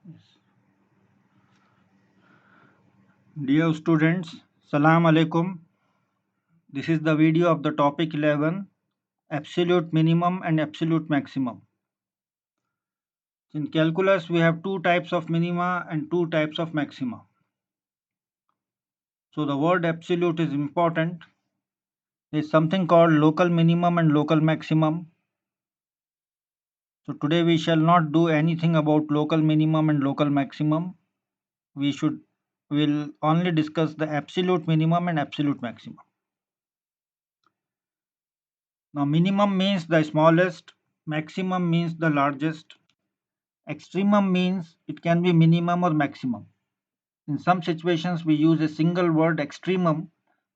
Yes. Dear students, Salam Alaikum. This is the video of the topic 11, absolute minimum and absolute maximum. In calculus, we have two types of minima and two types of maxima. So the word absolute is important. There is something called local minimum and local maximum. So today we shall not do anything about local minimum and local maximum. Will only discuss the absolute minimum and absolute maximum. Now minimum means the smallest, maximum means the largest, extremum means it can be minimum or maximum. In some situations we use a single word extremum.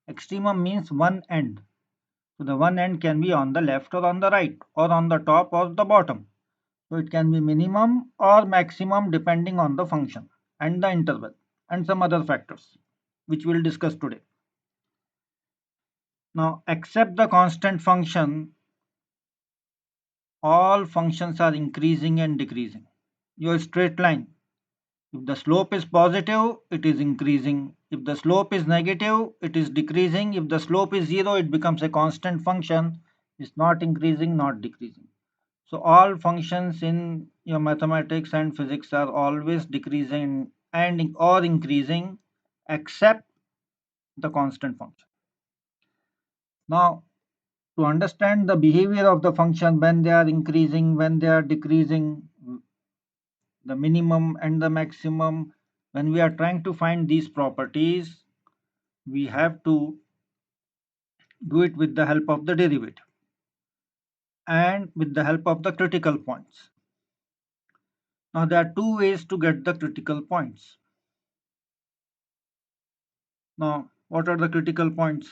Extremum means one end. So the one end can be on the left or on the right or on the top or the bottom. So it can be minimum or maximum depending on the function and the interval and some other factors which we'll discuss today. Now except the constant function, all functions are increasing and decreasing. Your straight line, if the slope is positive, it is increasing. If the slope is negative, it is decreasing. If the slope is zero, it becomes a constant function. It's not increasing, not decreasing. So all functions in your mathematics and physics are always decreasing and or increasing except the constant function. Now, to understand the behavior of the function when they are increasing, when they are decreasing, the minimum and the maximum, when we are trying to find these properties, we have to do it with the help of the derivative and with the help of the critical points. Now there are two ways to get the critical points. Now what are the critical points?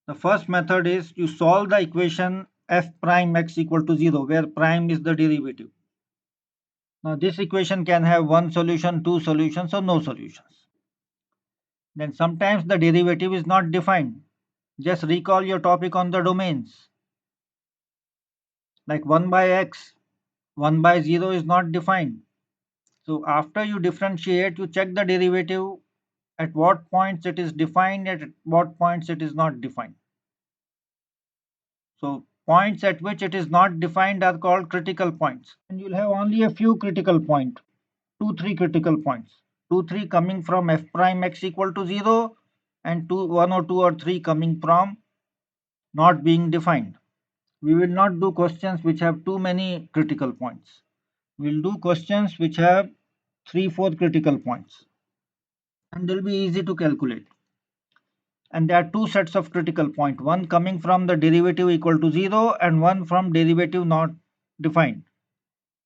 The first method is you solve the equation f prime x equal to 0 where prime is the derivative. Now this equation can have one solution, two solutions or no solutions. Then sometimes the derivative is not defined. Just recall your topic on the domains. Like 1 by x, 1 by 0 is not defined. So after you differentiate, you check the derivative at what points it is defined, at what points it is not defined. So points at which it is not defined are called critical points. And you'll have only a few critical points, 3 critical points. 3 coming from f prime x equal to 0 and 1 or 2 or 3 coming from not being defined. We will not do questions which have too many critical points. We'll do questions which have 3-4 critical points and they'll be easy to calculate. And there are two sets of critical point, one coming from the derivative equal to 0 and one from derivative not defined.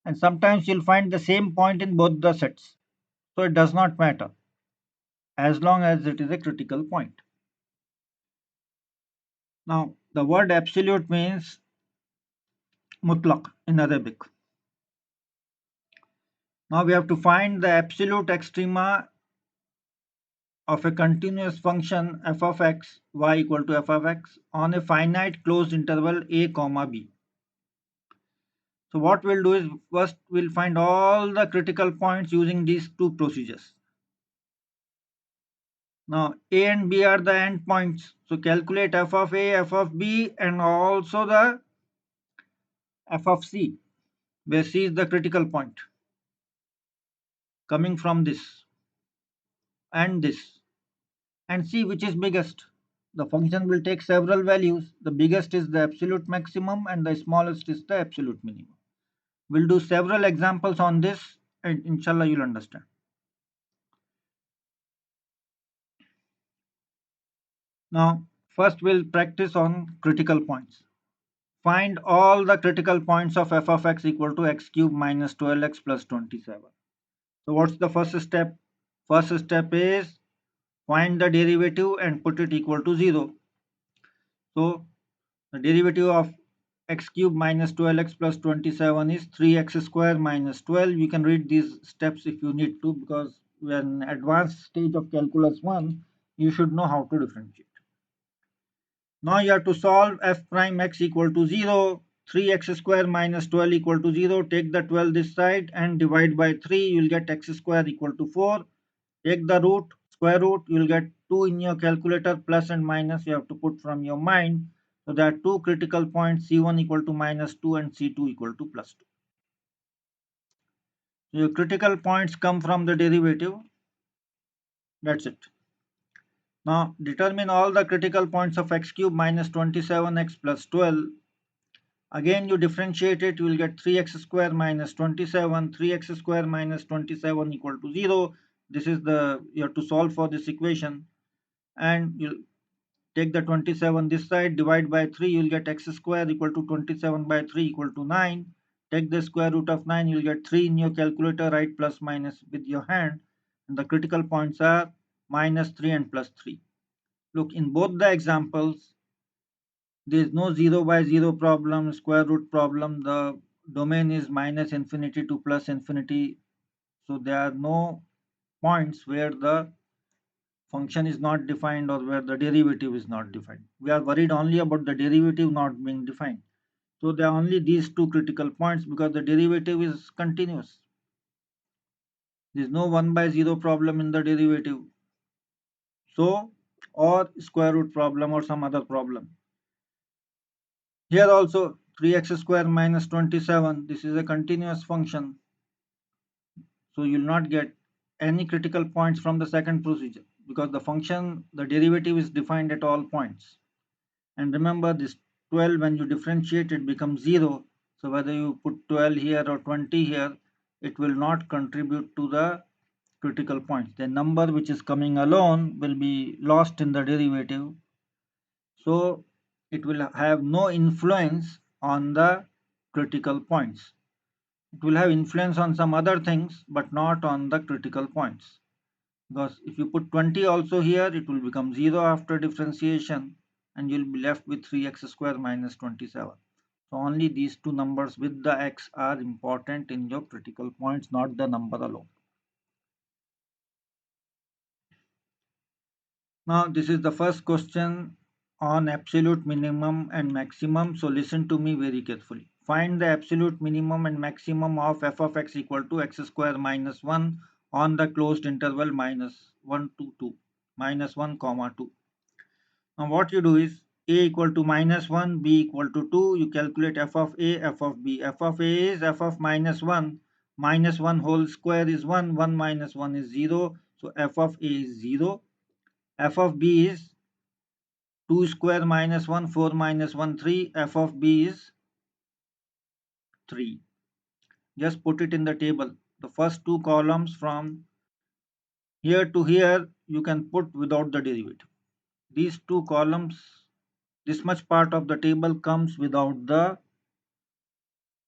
And sometimes you'll find the same point in both the sets. So it does not matter as long as it is a critical point. Now the word absolute means mutlaq in Arabic. Now we have to find the absolute extrema of a continuous function f of x y equal to f of x on a finite closed interval a comma b. So what we'll do is first we'll find all the critical points using these two procedures. Now a and b are the endpoints. So calculate f of a, f of b and also the f of c where c is the critical point coming from this and this and see which is biggest. The function will take several values. The biggest is the absolute maximum and the smallest is the absolute minimum. We'll do several examples on this and inshallah you'll understand. Now first we'll practice on critical points. Find all the critical points of f of x equal to x cube minus 12x plus 27. So what's the first step? First step is find the derivative and put it equal to 0. So the derivative of x cube minus 12x plus 27 is 3x square minus 12. You can read these steps if you need to because when advanced stage of calculus 1, you should know how to differentiate. Now you have to solve f prime x equal to 0 3x square minus 12 equal to 0. Take the 12 this side and divide by 3. You will get x square equal to 4. Take the root, square root, you will get 2 in your calculator. Plus and minus you have to put from your mind. So there are two critical points, C1 equal to minus 2 and C2 equal to plus 2. So your critical points come from the derivative. That's it. Now determine all the critical points of x cube minus 27x plus 12. Again you differentiate it, you will get 3x square minus 27, 3x square minus 27 equal to 0. This is you have to solve for this equation, and you take the 27 this side, divide by 3, you will get x square equal to 27 by 3 equal to 9. Take the square root of 9, you will get 3 in your calculator, write plus minus with your hand, and the critical points are minus 3 and plus 3. Look, in both the examples, there is no 0 by 0 problem, square root problem. The domain is minus infinity to plus infinity. So there are no points where the function is not defined or where the derivative is not defined. We are worried only about the derivative not being defined. So there are only these two critical points because the derivative is continuous. There is no 1 by 0 problem in the derivative. So, or square root problem or some other problem. Here also 3x square minus 27, this is a continuous function. So you will not get any critical points from the second procedure because the function, the derivative is defined at all points. And remember this 12, when you differentiate it becomes 0. So whether you put 12 here or 20 here, it will not contribute to the critical points. The number which is coming alone will be lost in the derivative. So it will have no influence on the critical points. It will have influence on some other things but not on the critical points. Because if you put 20 also here, it will become 0 after differentiation and you'll be left with 3x square minus 27. So only these two numbers with the x are important in your critical points, not the number alone. Now this is the first question on absolute minimum and maximum. So listen to me very carefully. Find the absolute minimum and maximum of f of x equal to x square minus 1 on the closed interval minus 1 to 2, minus 1 comma 2. Now what you do is a equal to minus 1, b equal to 2. You calculate f of a, f of b. F of a is f of minus 1. Minus 1 whole square is 1. 1 minus 1 is 0. So f of a is 0. F of b is 2 square minus 1. 4 minus 1, 3. F of b is 3. Just put it in the table. The first two columns from here to here you can put without the derivative. These two columns, this much part of the table comes without the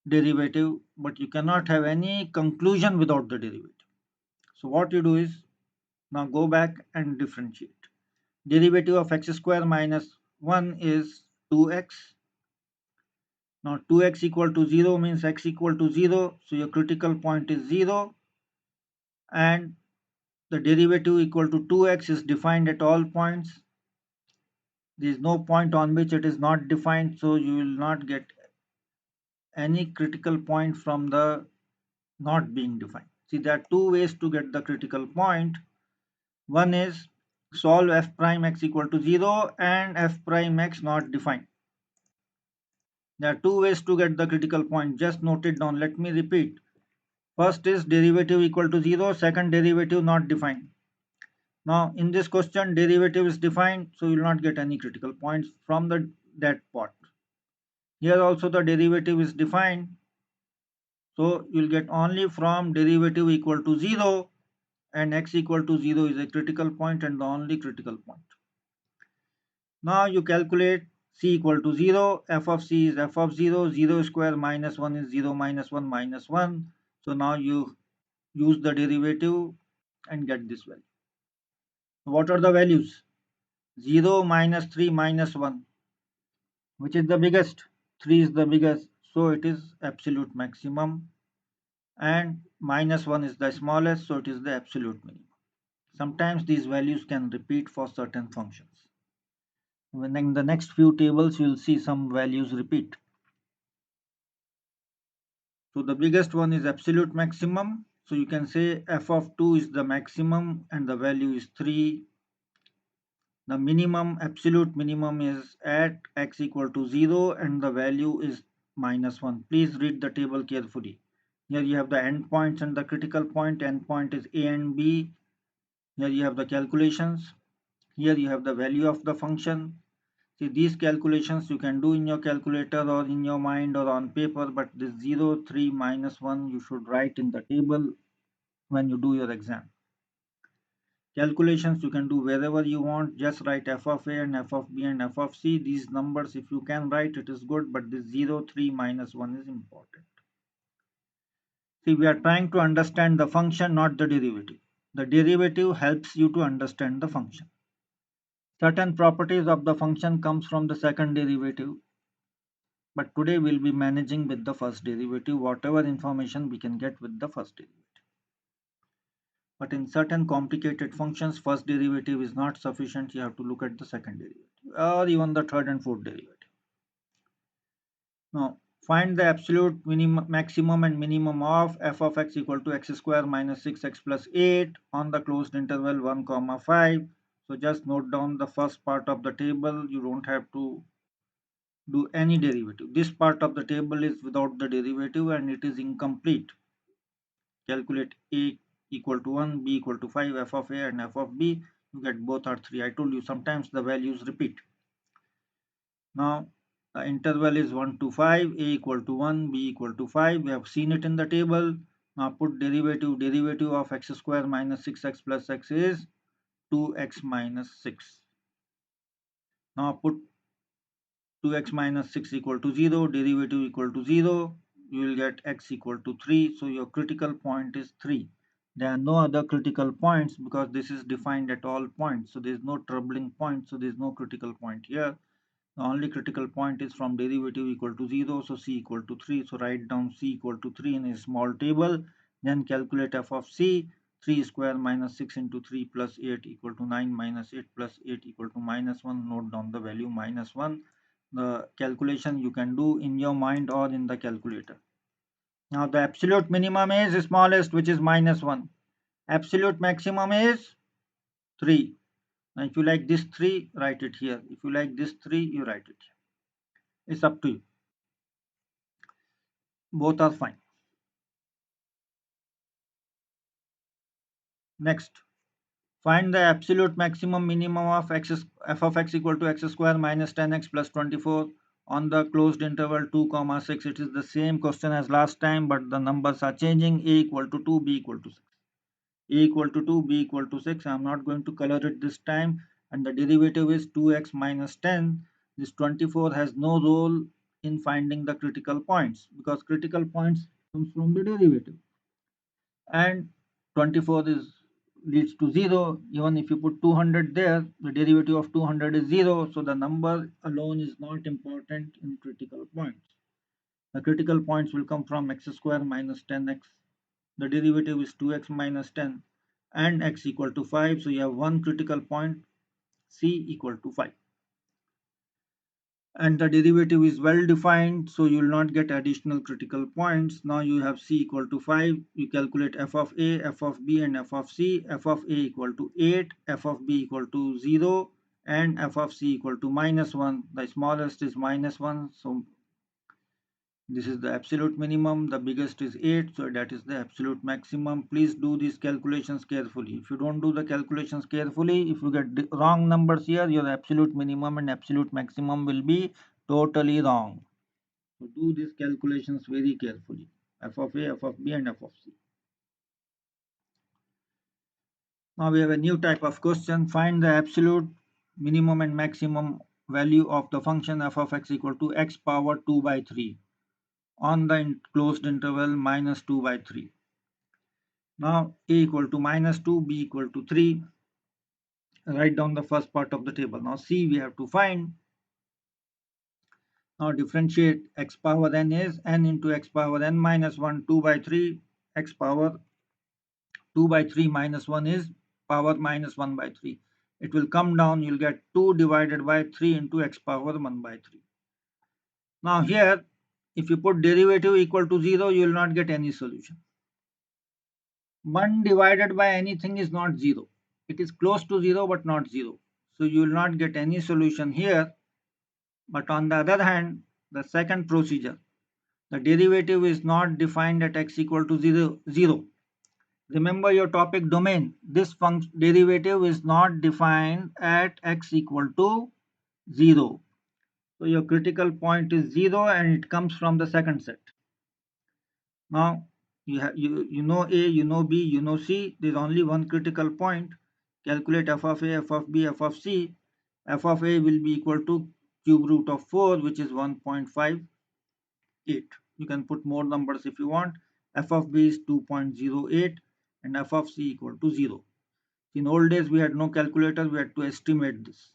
derivative, but you cannot have any conclusion without the derivative. So what you do is, now go back and differentiate. Derivative of x square minus 1 is 2x. Now 2x equal to 0 means x equal to 0. So your critical point is 0. And the derivative equal to 2x is defined at all points. There is no point on which it is not defined. So you will not get any critical point from the not being defined. See, there are two ways to get the critical point. One is solve f prime x equal to 0 and f prime x not defined. There are two ways to get the critical point. Just note it down. Let me repeat. First is derivative equal to 0. Second, derivative not defined. Now in this question, derivative is defined, so you will not get any critical points from that part. Here also the derivative is defined, so you will get only from derivative equal to 0, and x equal to 0 is a critical point and the only critical point. Now you calculate c equal to 0, f of c is f of 0, 0 square minus 1 is 0 minus 1 minus 1. So now you use the derivative and get this value. What are the values? 0 minus 3 minus 1. Which is the biggest? 3 is the biggest, so it is absolute maximum, and minus 1 is the smallest, so it is the absolute minimum. Sometimes these values can repeat for certain functions. When in the next few tables you will see some values repeat. So the biggest one is absolute maximum. So you can say f of 2 is the maximum and the value is 3. The minimum, absolute minimum is at x equal to 0 and the value is -1. Please read the table carefully. Here you have the endpoints and the critical point. Endpoint is a and b. Here you have the calculations. Here you have the value of the function. See, these calculations you can do in your calculator or in your mind or on paper, but this 0, 3, -1 you should write in the table when you do your exam. Calculations you can do wherever you want, just write f of a and f of b and f of c. These numbers if you can write it is good, but this 0, 3, -1 is important. See, we are trying to understand the function, not the derivative. The derivative helps you to understand the function. Certain properties of the function comes from the second derivative, but today we'll be managing with the first derivative, whatever information we can get with the first derivative. But in certain complicated functions, first derivative is not sufficient. You have to look at the second derivative or even the third and fourth derivative. Now, find the absolute minimum, maximum and minimum of f of x equal to x square minus 6x plus 8 on the closed interval 1 comma 5. So just note down the first part of the table. You don't have to do any derivative. This part of the table is without the derivative and it is incomplete. Calculate a equal to 1, b equal to 5, f of a and f of b. You get both are 3. I told you sometimes the values repeat. Now the interval is 1 to 5, a equal to 1, b equal to 5. We have seen it in the table. Now put derivative of x square minus 6x plus x is 2x minus 6. Now put 2x minus 6 equal to 0, derivative equal to 0. You will get x equal to 3. So your critical point is 3. There are no other critical points because this is defined at all points. So there is no troubling point. So there is no critical point here. The only critical point is from derivative equal to 0. So c equal to 3. So write down c equal to 3 in a small table. Then calculate f of c. 3 square minus 6 into 3 plus 8 equal to 9 minus 8 plus 8 equal to -1. Note down the value -1. The calculation you can do in your mind or in the calculator. Now the absolute minimum is smallest, which is -1. Absolute maximum is 3. Now if you like this 3, write it here. If you like this 3, you write it here. It's up to you. Both are fine. Next, find the absolute maximum minimum of f of x equal to x square minus 10x plus 24 on the closed interval 2 comma 6. It is the same question as last time, but the numbers are changing. A equal to 2, b equal to 6. A equal to 2, b equal to 6. I am not going to color it this time. And the derivative is 2x minus 10. This 24 has no role in finding the critical points because critical points comes from the derivative. And 24 is leads to 0. Even if you put 200 there, the derivative of 200 is 0. So the number alone is not important in critical points. The critical points will come from x square minus 10x. The derivative is 2x minus 10 and x equal to 5. So you have one critical point, c equal to 5. And the derivative is well defined, so you will not get additional critical points. Now you have c equal to 5. You calculate f of a, f of b and f of c. F of a equal to 8, f of b equal to 0 and f of c equal to -1. The smallest is -1, so this is the absolute minimum. The biggest is 8, so that is the absolute maximum. Please do these calculations carefully. If you don't do the calculations carefully, if you get wrong numbers here, your absolute minimum and absolute maximum will be totally wrong. So do these calculations very carefully. F of A, F of B and F of C. Now we have a new type of question. Find the absolute minimum and maximum value of the function f of x equal to x power 2 by 3 on the closed interval minus 2 by 3. Now a equal to -2, b equal to 3. Write down the first part of the table. Now c we have to find. Now differentiate. X power n is n into x power n minus 1, 2 by 3. X power 2 by 3 minus 1 is power minus 1 by 3. It will come down. You'll get 2 divided by 3 into x power 1 by 3. Now here If you put derivative equal to 0, you will not get any solution. 1 divided by anything is not 0. It is close to 0 but not 0. So you will not get any solution here. But on the other hand, the second procedure, the derivative is not defined at x equal to 0. Remember your topic domain. This function derivative is not defined at x equal to 0. So your critical point is 0 and it comes from the second set. Now you know A, you know B, you know C. There is only one critical point. Calculate f of A, f of B, f of C. F of A will be equal to cube root of 4, which is 1.58. You can put more numbers if you want. F of B is 2.08 and f of C equal to 0. In old days we had no calculator, we had to estimate this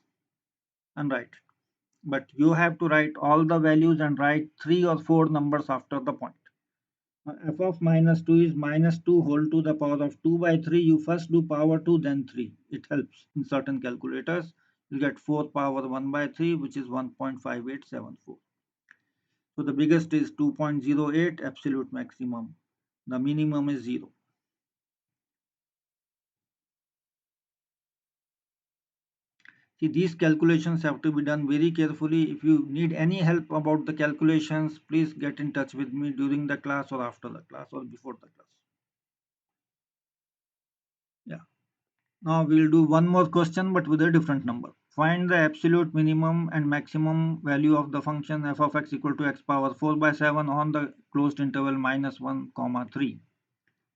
and write. But you have to write all the values and write 3 or 4 numbers after the point. F of minus 2 is minus 2 whole to the power of 2 by 3. You first do power 2 then 3. It helps in certain calculators. You get 4 power 1 by 3, which is 1.5874. So the biggest is 2.08, absolute maximum. The minimum is 0. See, these calculations have to be done very carefully. If you need any help about the calculations, please get in touch with me during the class or after the class or before the class. Yeah. Now we'll do one more question but with a different number. Find the absolute minimum and maximum value of the function f of x equal to x power 4 by 7 on the closed interval minus 1 comma 3.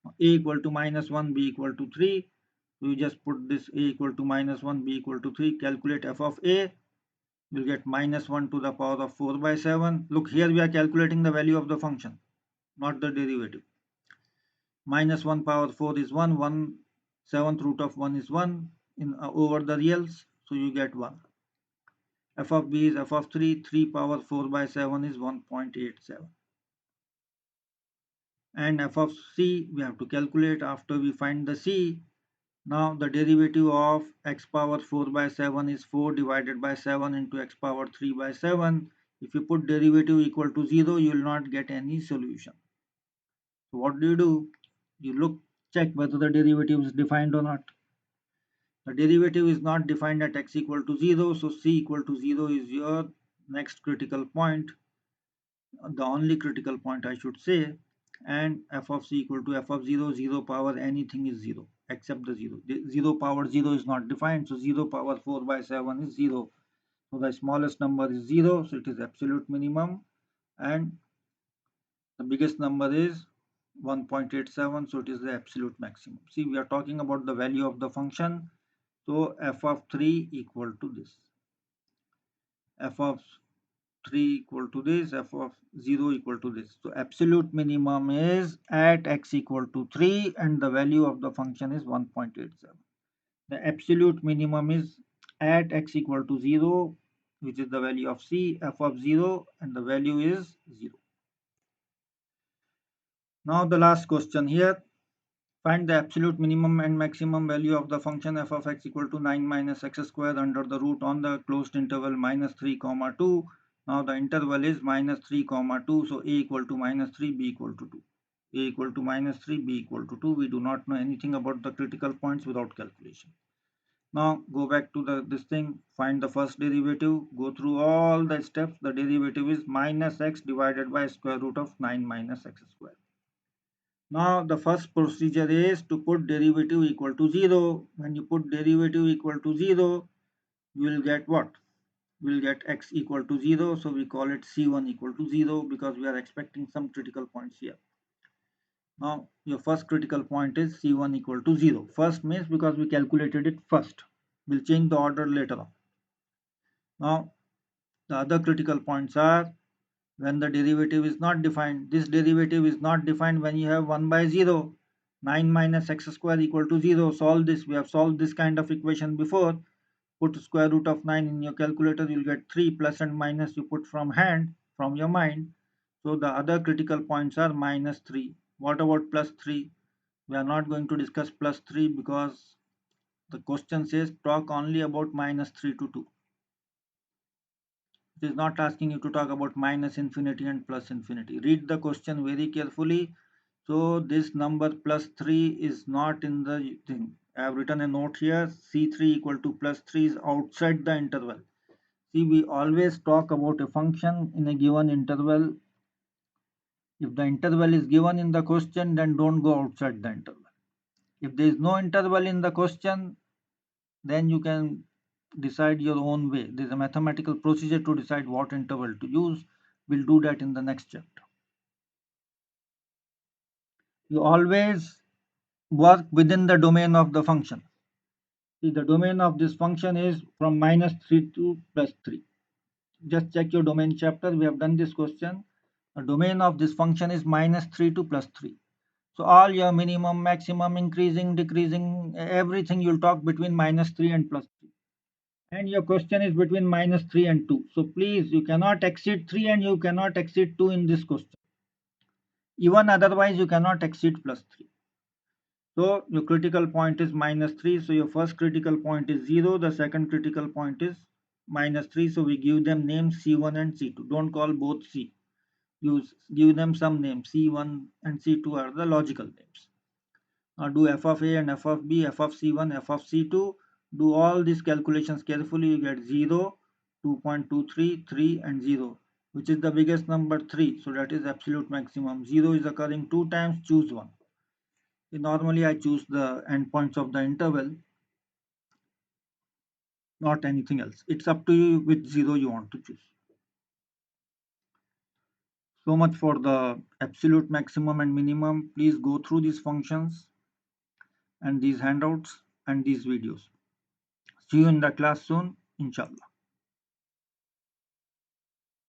A equal to minus 1, b equal to 3. So you just put this a equal to minus 1, b equal to 3. Calculate f of a. You'll get minus 1 to the power of 4 by 7. Look, here we are calculating the value of the function, not the derivative. Minus 1 power 4 is 1. 1 seventh root of 1 is 1 in over the reals. So you get 1. F of b is f of 3. 3 power 4 by 7 is 1.87. And f of c we have to calculate after we find the c. Now the derivative of x power 4 by 7 is 4 divided by 7 into x power 3 by 7. If you put derivative equal to 0, you will not get any solution. So what do? You look, check whether the derivative is defined or not. The derivative is not defined at x equal to 0, so c equal to 0 is your next critical point, the only critical point I should say. And f of c equal to f of 0, 0 power anything is 0 except the 0. The 0 power 0 is not defined, so 0 power 4 by 7 is 0. So the smallest number is 0, so it is absolute minimum, and the biggest number is 1.87, so it is the absolute maximum. See, we are talking about the value of the function, so f of 3 equal to this. F of 3 equal to this, f of 0 equal to this. So absolute minimum is at x equal to 3 and the value of the function is 1.87. The absolute minimum is at x equal to 0, which is the value of c, f of 0, and the value is 0. Now the last question here. Find the absolute minimum and maximum value of the function f of x equal to 9 minus x square under the root on the closed interval minus 3 comma 2. Now the interval is minus 3 comma 2, so a equal to minus 3, b equal to 2. A equal to minus 3, b equal to 2. We do not know anything about the critical points without calculation. Now go back to this thing, find the first derivative, go through all the steps. The derivative is minus x divided by square root of 9 minus x square. Now the first procedure is to put derivative equal to 0. When you put derivative equal to 0, you will get what? We will get x equal to 0. So we call it c1 equal to 0 because we are expecting some critical points here. Now your first critical point is c1 equal to 0. First means because we calculated it first. We'll change the order later on. Now the other critical points are when the derivative is not defined. This derivative is not defined when you have 1 by 0. 9 minus x square equal to 0. Solve this. We have solved this kind of equation before. Put square root of 9 in your calculator. You'll get 3 plus and minus you put from hand, from your mind. So the other critical points are minus 3. What about plus 3? We are not going to discuss plus 3 because the question says talk only about minus 3 to 2. It is not asking you to talk about minus infinity and plus infinity. Read the question very carefully. So this number plus 3 is not in the thing. I have written a note here. C3 equal to plus 3 is outside the interval. See, we always talk about a function in a given interval. If the interval is given in the question, then don't go outside the interval. If there is no interval in the question, then you can decide your own way. There is a mathematical procedure to decide what interval to use. We'll do that in the next chapter. You always work within the domain of the function. See, the domain of this function is from minus 3 to plus 3. Just check your domain chapter. We have done this question. The domain of this function is minus 3 to plus 3. So all your minimum, maximum, increasing, decreasing, everything you'll talk between minus 3 and plus 3. And your question is between minus 3 and 2. So please, you cannot exceed 3 and you cannot exceed 2 in this question. Even otherwise, you cannot exceed plus 3. So your critical point is minus 3. So your first critical point is 0. The second critical point is minus 3. So we give them names C1 and C2. Don't call both C. Give them some names. C1 and C2 are the logical names. Now do f of a and f of b, f of c1, f of c2. Do all these calculations carefully. You get 0, 2.23, 3 and 0. Which is the biggest number? 3. So that is absolute maximum. 0 is occurring 2 times. Choose one. Normally I choose the endpoints of the interval, not anything else. It's up to you which 0 you want to choose. So much for the absolute maximum and minimum. Please go through these functions and these handouts and these videos. See you in the class soon, inshallah.